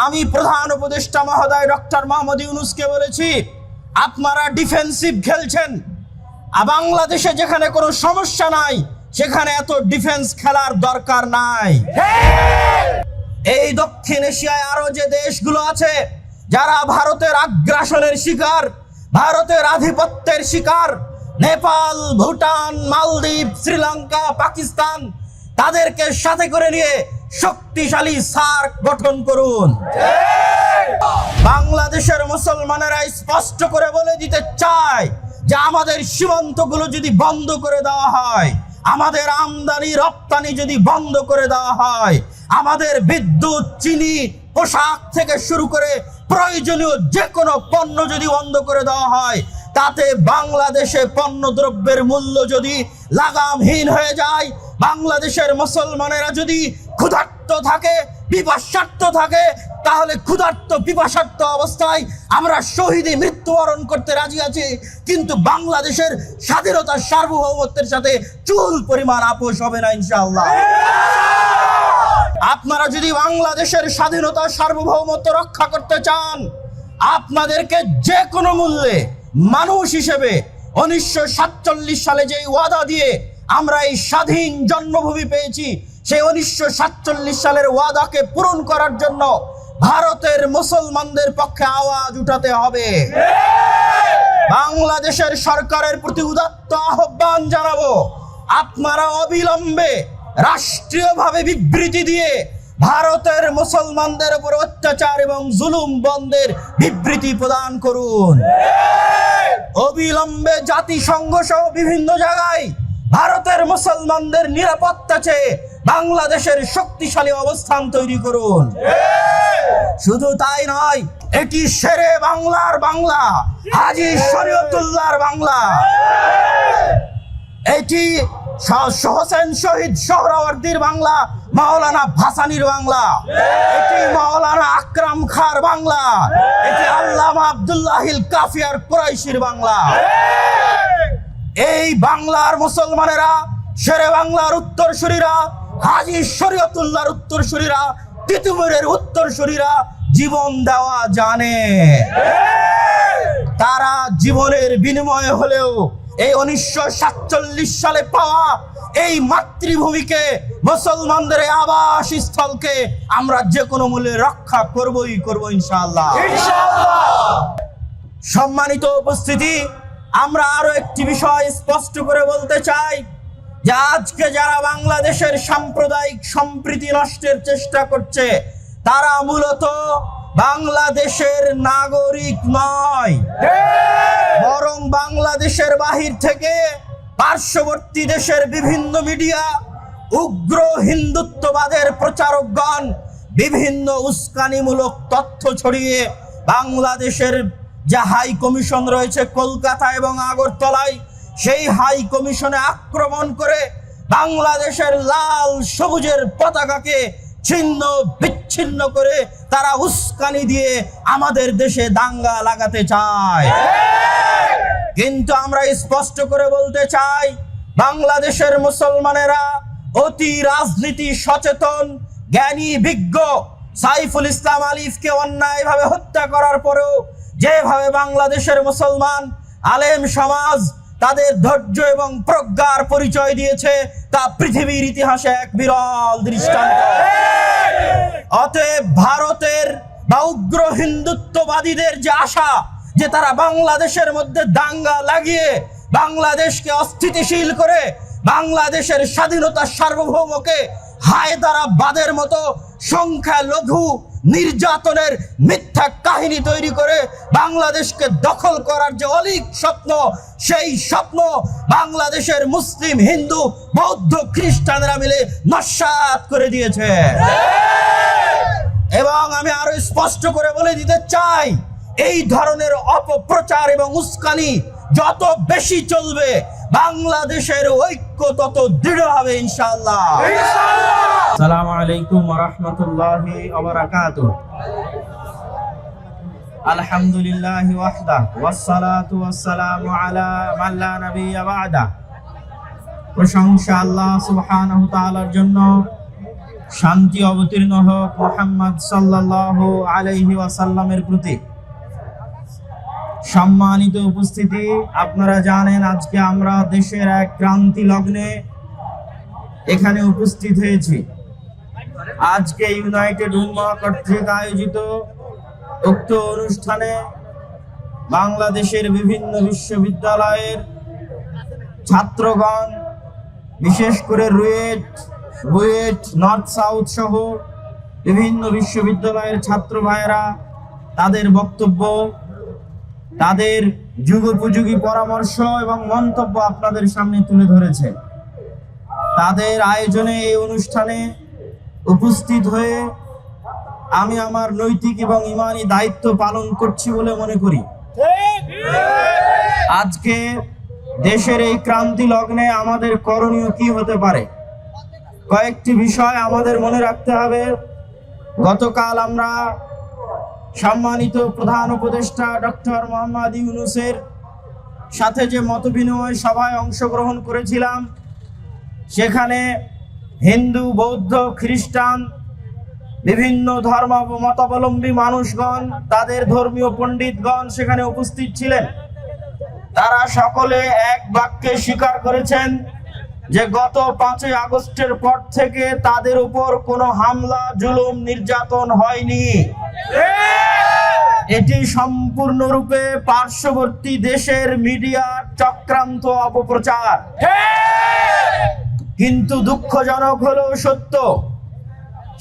আমি প্রধান উপদেষ্টা মহোদয় ডক্টর মোহাম্মদ ইউনূসকে বলেছি, আপনারা ডিফেন্সিভ খেলছেন। বাংলাদেশে যেখানে কোনো সমস্যা নাই সেখানে এত ডিফেন্স খেলার দরকার নাই। এই দক্ষিণ এশিয়ায় আরো যে দেশগুলো আছে যারা ভারতের আগ্রাসনের শিকার, ভারতের আধিপত্যের শিকার, নেপাল, ভুটান, মালদ্বীপ, শ্রীলঙ্কা, পাকিস্তান, তাদেরকে সাথে করে নিয়ে শক্তিশালী সার্ক গঠন করুন। বাংলাদেশের মুসলমানেরা স্পষ্ট করে বলে দিতে চায় যে আমাদের সীমান্তগুলো যদি বন্ধ করে দেওয়া হয়, আমাদের আমদানি রপ্তানি যদি বন্ধ করে দেওয়া হয়, আমাদের বিদ্যুৎ, চিনি, পোশাক থেকে শুরু করে প্রয়োজনীয় যে কোনো পণ্য যদি বন্ধ করে দেওয়া হয়, তাতে বাংলাদেশে পণ্য দ্রব্যের মূল্য যদি লাগামহীন হয়ে যায়, বাংলাদেশের মুসলমানেরা যদি ক্ষুধার্ত থাকে, পিপাসার্ত থাকে, তাহলে ক্ষুধার্ত পিপাসার্ত অবস্থায় আমরা শহীদে মৃত্যুবরণ করতে রাজি আছি, কিন্তু বাংলাদেশের স্বাধীনতার সার্বভৌমত্বের সাথে চুল পরিমাণ আপোষ হবে না ইনশাআল্লাহ। আপনারা যদি বাংলাদেশের স্বাধীনতা সার্বভৌমত্ব রক্ষা করতে চান, আপনাদেরকে যে কোনো মূল্যে মানুষ হিসেবে 1947 সালে যে ওয়াদা দিয়ে আমরা এই স্বাধীন জন্মভূমি পেয়েছি, সেই 1947 সালের ওয়াদাকে পূরণ করার জন্য ভারতের মুসলমানদের পক্ষে আওয়াজ উঠাতে হবে। বাংলাদেশের সরকারের প্রতি উদাত্ত আহ্বান জানাবো, আপনারা অবিলম্বে রাষ্ট্রীয়ভাবে বিবৃতি দিয়ে ভারতের মুসলমানদের উপর অত্যাচার এবং জুলুম বন্ধের বিবৃতি প্রদান করুন। অবিলম্বে জাতিসংঘ সহ বিভিন্ন জায়গায় ভারতের মুসলমানদের নিরাপত্তা চেয়ে বাংলাদেশের শক্তিশালী অবস্থান তৈরি করুন। শুধু তাই নয়, এটি শেরে বাংলার বাংলা, হাজী শরীয়তুল্লাহর বাংলা, এটি হোসেন শহীদ সোহরাওয়ার্দীর বাংলা, মাওলানা ভাসানীর বাংলা, এটি মাওলানা আকরাম খাঁর বাংলা, এটি আল্লামা আব্দুল্লাহিল কাফিয়ার কুরাইশির বাংলা। এই বাংলার মুসলমানেরা, শেরে বাংলার উত্তরসূরিরা, হাজী শরীয়তুল্লাহর উত্তরসূরিরা, তিতুমীরের উত্তরসূরিরা জীবন দেওয়া জানে। তারা জীবনের বিনিময়ে হলেও এই 1947 সালে পাওয়া এই মাতৃভূমিকে, মুসলমানদের আবাস স্থলকে আমরা যে কোনো মূল্যে রক্ষা করবই করব ইনশাআল্লাহ। সম্মানিত উপস্থিতি, আমরা আরো একটি বিষয় স্পষ্ট করে বলতে চাই যে আজকে যারা বাংলাদেশের সাম্প্রদায়িক সম্প্রীতি নষ্টের চেষ্টা করছে, তারা মূলত বাংলাদেশের নাগরিক নয়, বরং বাংলাদেশের বাহির থেকে পার্শ্ববর্তী দেশের বিভিন্ন মিডিয়া, উগ্র হিন্দুত্ববাদের প্রচারকগণ বিভিন্ন উস্কানিমূলক তথ্য ছড়িয়ে বাংলাদেশের যে হাই কমিশন রয়েছে কলকাতা এবং আগরতলায়, সেই হাই কমিশনে আক্রমণ করে বাংলাদেশের লাল সবুজের পতাকাকে ছিন্ন বিচ্ছিন্ন করে তারা উস্কানি দিয়ে আমাদের দেশে দাঙ্গা লাগাতে চায়। কিন্তু আমরা স্পষ্ট করে বলতে চাই, বাংলাদেশের মুসলমানেরা অতি রাজনীতি সচেতন, জ্ঞানী, বিজ্ঞ সাইফুল ইসলাম আলিফকে অন্যায়ভাবে হত্যা করার পরেও যেভাবে বাংলাদেশের মুসলমান আলেম সমাজ তাদের ধৈর্য এবং প্রজ্ঞার পরিচয় দিয়েছে, তা পৃথিবীর ইতিহাসে এক বিরল দৃষ্টান্ত। অতএব ভারতের বা উগ্র হিন্দুত্ববাদীদের যে আশা যে তারা বাংলাদেশের মধ্যে দাঙ্গা লাগিয়ে বাংলাদেশকে অস্থিতিশীল করে বাংলাদেশের স্বাধীনতা সার্বভৌমকে হায়দারাবাদের মতো সংখ্যালঘু নির্যাতনের মিথ্যা কাহিনী তৈরি করে বাংলাদেশকে দখল করার যে অলীক স্বপ্ন, সেই স্বপ্ন বাংলাদেশের মুসলিম, হিন্দু, বৌদ্ধ, খ্রিস্টানরা মিলে নস্যাৎ করে দিয়েছে। এবং আমি আরো স্পষ্ট করে বলে দিতে চাই, এই ধরনের অপপ্রচার এবং উস্কানি যত বেশি চলবে, বাংলাদেশের ঐক্য তত দৃঢ় হবে ইনশাআল্লাহ। আসসালামু আলাইকুম ওয়া রাহমাতুল্লাহি ওয়া বারাকাতুহু। আলহামদুলিল্লাহি ওয়াহদা ওয়াস সালাতু ওয়াস সালামু আলা মান লা নাবিয়্যা বা'দা। প্রশংসা আল্লাহ সুবহানাহু ওয়া তাআলার জন্য, শান্তি অবতীর্ণ হোক মুহাম্মদ সাল্লাল্লাহু আলাইহি ওয়াসাল্লামের প্রতি। সম্মানিত উপস্থিতি, আপনারা জানেন আজকে আমরা দেশের এক ক্রান্তি লগ্নে এখানে উপস্থিত হয়েছি। আজকে ইউনাইটেড উম্মাহ কর্তৃক আয়োজিত উক্ত অনুষ্ঠানে বাংলাদেশের বিভিন্ন বিশ্ববিদ্যালয়ের ছাত্রগণ, বিশেষ করে বুয়েট, নর্থ সাউথ সহ বিভিন্ন বিশ্ববিদ্যালয়ের ছাত্র ভাইয়েরা তাদের বক্তব্য, তাদের যুগোপযোগী পরামর্শ এবং মন্তব্য আপনাদের সামনে তুলে ধরেছে। তাদের আয়োজনে এই অনুষ্ঠানে উপস্থিত হয়ে আমি আমার নৈতিক এবং ঈমানি দায়িত্ব পালন করছি বলে মনে করি। আজকে দেশের এই ক্রান্তি লগ্নে আমাদের করণীয় কি হতে পারে, কয়েকটি বিষয় আমাদের মনে রাখতে হবে। গতকাল আমরা সম্মানিত প্রধান উপদেষ্টা ডক্টর মোহাম্মদ ইউনূসের সাথে যে মতবিনিময় সভায় অংশগ্রহণ করেছিলাম, সেখানে হিন্দু, বৌদ্ধ, খ্রিস্টান বিভিন্ন ধর্ম মতাবলম্বী মানুষগণ, তাদের ধর্মীয় পণ্ডিতগণ সেখানে উপস্থিত ছিলেন। তারা সকলে এক বাক্যে স্বীকার করেছেন যে গত 5ই আগস্টের পর থেকে তাদের উপর কোনো হামলা, জুলুম, নির্যাতন হয়নি। এটি সম্পূর্ণরূপে পার্শ্ববর্তী দেশের মিডিয়ার চক্রান্ত, অপপ্রচার। কিন্তু দুঃখজনক হলেও সত্য,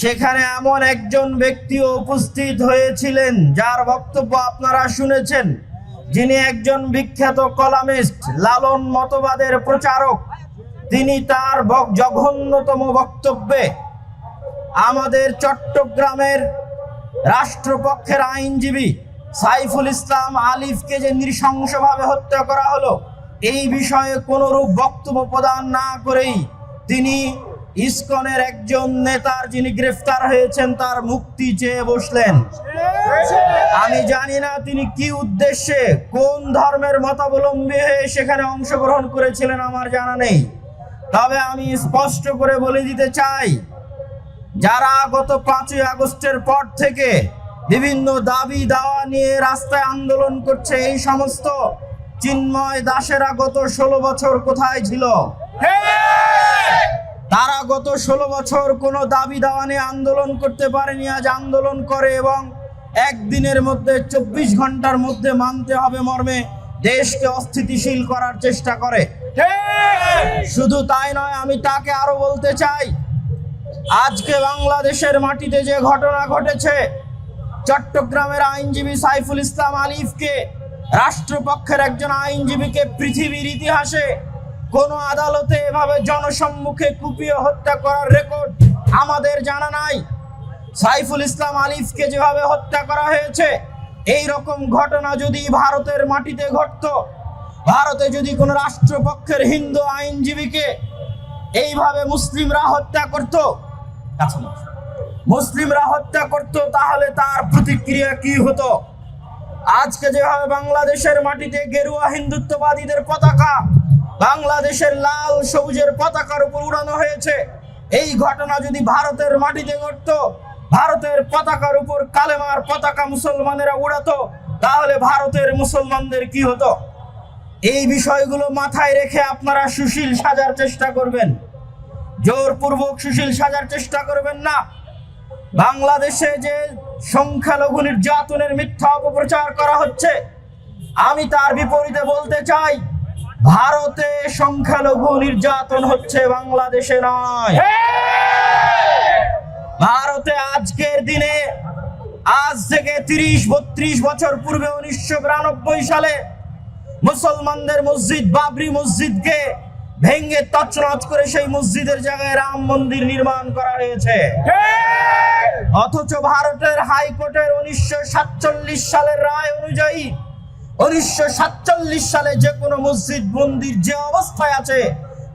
সেখানে এমন একজন ব্যক্তিও উপস্থিত হয়েছিলেন যার বক্তব্য আপনারা শুনেছেন, যিনি একজন বিখ্যাত কলামিস্ট, লালন মতবাদের প্রচারক। তিনি তার জঘন্যতম বক্তব্যে আমাদের চট্টগ্রামের রাষ্ট্রপক্ষের আইনজীবী সাইফুল ইসলাম আলিফকে যে নৃশংসভাবে হত্যা করা হলো, এই বিষয়ে কোনরূপ বক্তব্য প্রদান না করেই তিনি ইসকনের একজন নেতার, যিনি গ্রেফতার হয়েছেন, তার মুক্তি চেয়ে বসলেন। আমি জানি না তিনি কি উদ্দেশ্যে, কোন ধর্মের মতাবলম্বী হয়ে সেখানে অংশগ্রহণ করেছিলেন, আমার জানা নেই। তবে আমি স্পষ্ট করে বলে দিতে চাই, যারা গত 5ই আগস্টের পর থেকে বিভিন্ন দাবি দাওয়া নিয়ে রাস্তায় আন্দোলন করছে, এই সমস্ত চিন্ময় দাসেরা গত 16 বছর কোথায় ছিল? তারা গত 16 বছর কোনো দাবি দাওয়া নিয়ে আন্দোলন করতে পারেনি। আজ আন্দোলন করে এবং একদিনের মধ্যে, 24 ঘন্টার মধ্যে মানতে হবে মর্মে দেশকে অস্থিতিশীল করার চেষ্টা করে। শুধু তাই নয়, আমি তাকে আরো বলতে চাই, আজকে বাংলাদেশের মাটিতে যে ঘটনা ঘটেছে, চট্টগ্রামের আইনজীবী সাইফুল ইসলাম আলিফকে, রাষ্ট্রপক্ষের একজন আইনজীবীকে পৃথিবীর ইতিহাসে কোন আদালতে এভাবে জনসম্মুখে কুপিয়ে হত্যা করার রেকর্ড আমাদের জানা নাই। সাইফুল ইসলাম আলিফকে যেভাবে হত্যা করা হয়েছে, এই রকম ঘটনা যদি ভারতের মাটিতে ঘটতো, ভারতে যদি কোনো রাষ্ট্রপক্ষের হিন্দু আইনজীবীকে এইভাবে মুসলিমরা হত্যা করত, তাহলে তার প্রতিক্রিয়া কি হতো? আজকে যেভাবে বাংলাদেশের মাটিতে গেরুয়া হিন্দুত্ববাদীদের পতাকা বাংলাদেশের লাল সবুজের পতাকার উপর উড়ানো হয়েছে, এই ঘটনা যদি ভারতের মাটিতে ঘটতো, ভারতের পতাকার উপর কালেমার পতাকা মুসলমানেরা উড়াতো, তাহলে ভারতের মুসলমানদের কি হতো? এই বিষয়গুলো মাথায় রেখে আপনারা সুশীল সাজার চেষ্টা করবেন, জোরপূর্বক সুশীল সাজার চেষ্টা করবেন না। বাংলাদেশে যে সংখ্যালঘু নির্যাতনের মিথ্যা অপপ্রচার করা হচ্ছে, আমি তার বিপরীতে বলতে চাই, ভারতে সংখ্যালঘু নির্যাতন হচ্ছে, বাংলাদেশে নয়। ভারতে আজকের দিনে, আজ থেকে 30-32 বছর পূর্বে 1992 সালে মুসলমানদের মসজিদ বাবরি মসজিদকে ভেঙে তছনছ করে সেই মসজিদের জায়গায় রাম মন্দির নির্মাণ করা হয়েছে। অথচ ভারতের হাইকোর্টের 1947 সালের রায় অনুযায়ী 1947 সালে যে কোনো মসজিদ মন্দির যে অবস্থায় আছে,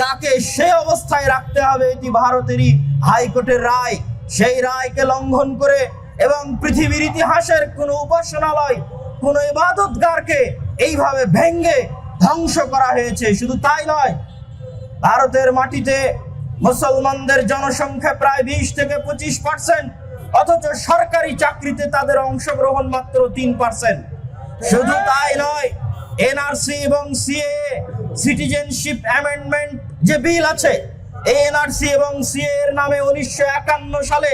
তাকে সেই অবস্থায় রাখতে হবে, এটি ভারতেরই হাইকোর্টের রায়। সেই রায়কে লঙ্ঘন করে এবং পৃথিবীর ইতিহাসের কোনো উপাসনালয়, কোনো ইবাদতগারকে এইভাবে ভেঙে ধ্বংস করা হয়েছে। শুধু তাই নয়, ভারতের মাটিতে মুসলমানদের জনসংখ্যা প্রায় 20 থেকে 25%, অথচ সরকারি চাকরিতে তাদের অংশগ্রহণ মাত্র 3%। শুধু তাই নয়, এনআরসি এবং সিএএ সিটিজেনশিপ অ্যামেন্ডমেন্ট যে বিল আছে, এই এনআরসি এবং সিএএ এর নামে 1951 সালে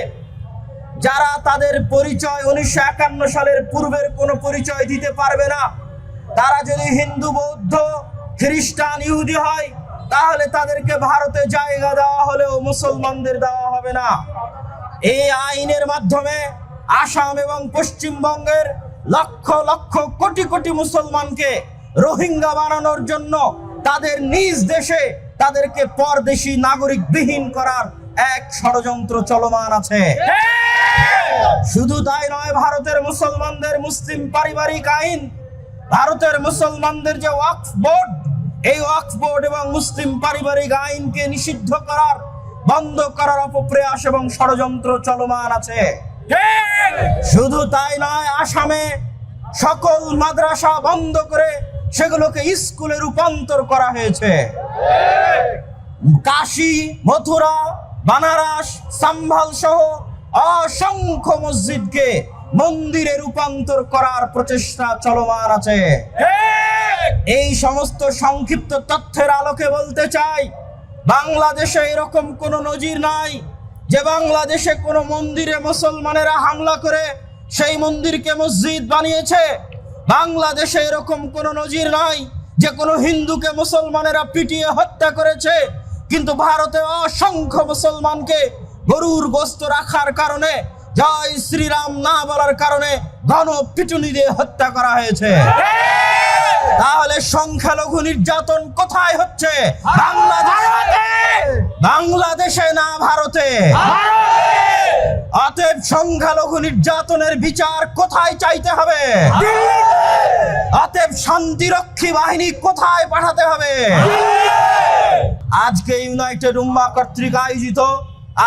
যারা তাদের পরিচয় 1951 সালের পূর্বের কোনো পরিচয় দিতে পারবে না, তারা যদি হিন্দু, বৌদ্ধ, খ্রিস্টান, ইহুদি হয়, তাহলে তাদেরকে ভারতে জায়গা দেওয়া হলেও মুসলমানদের দেওয়া হবে না। এই আইনের মাধ্যমে আসাম এবং পশ্চিমবঙ্গের লক্ষ লক্ষ কোটি কোটি মুসলমানকে রোহিঙ্গা বানানোর জন্য তাদের নিজ দেশে তাদেরকে পরদেশী নাগরিক বিহীন করার এক ষড়যন্ত্র চলমান আছে। শুধু তাই নয়, ভারতের মুসলমানদের মুসলিম পারিবারিক আইন, ভারতের মুসলমানদের যে ওয়াকফ বোর্ড, এই ওয়াকফ বোর্ড এবং মুসলিম পারিবারিক আইনকে নিষিদ্ধ করার, বন্ধ করার অপপ্রয়াস এবং ষড়যন্ত্র চলমান আছে। শুধু তাই নয়, আসামে সকল মাদ্রাসা বন্ধ করে সেগুলোকে স্কুলে রূপান্তর করা হয়েছে। কাশী, মথুরা, বানারস, সাম্ভাল সহ অসংখ্য মসজিদকে মন্দিরে রূপান্তর করার প্রচেষ্টা চলমান আছে। এই সমস্ত সংক্ষিপ্ত তথ্যের আলোকে বলতে চাই, বাংলাদেশে এরকম কোনো নজির নাই যে বাংলাদেশে কোনো মন্দিরে মুসলমানেরা হামলা করে সেই মন্দিরকে মসজিদ বানিয়েছে। বাংলাদেশে এরকম কোনো নজির নাই যে কোনো হিন্দুকে মুসলমানেরা পিটিয়ে হত্যা করেছে, কিন্তু ভারতে অসংখ্য মুসলমানকে গরুর গোশত রাখার কারণে, জয় শ্রীরাম না বলার কারণে গণপিটুনি দিয়ে হত্যা করা হয়েছে। তাহলে সংখ্যালঘু নির্যাতন কোথায় হচ্ছে? বাংলাদেশে না ভারতে? অতএব সংখ্যালঘু নির্যাতনের বিচার কোথায় চাইতে হবে? অতএব শান্তিরক্ষী বাহিনী কোথায় পাঠাতে হবে? আজকে ইউনাইটেড উম্মাহ কর্তৃক আয়োজিত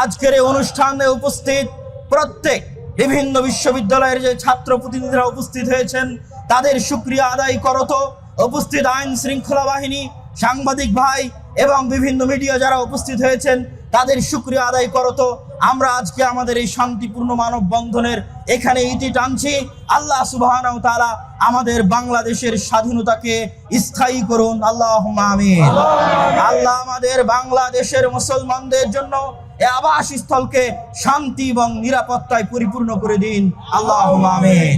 আজকের এই অনুষ্ঠানে উপস্থিত প্রত্যেক বিভিন্ন বিশ্ববিদ্যালয়ের যে ছাত্র প্রতিনিধিরা উপস্থিত হয়েছেন, তাদের শুকরিয়া আদায় করত। উপস্থিত আইন শৃঙ্খলা বাহিনী, সাংবাদিক ভাই এবং বিভিন্ন মিডিয়া যারা উপস্থিত হয়েছেন, তাদের শুকরিয়া আদায় করত। আমরা আজকে আমাদের এই শান্তিপূর্ণ মানববন্ধনের এখানে ইতি টানছি। আল্লাহ সুবহানাহু ওয়া তাআলা আমাদের বাংলাদেশের স্বাধীনতাকে স্থায়ী করুন, আল্লাহুম্মা আমিন। আল্লাহ আমাদের বাংলাদেশের মুসলমানদের জন্য এই আবাসস্থলকে শান্তি এবং নিরাপত্তায় পরিপূর্ণ করে দিন, আল্লাহুম্মা আমিন।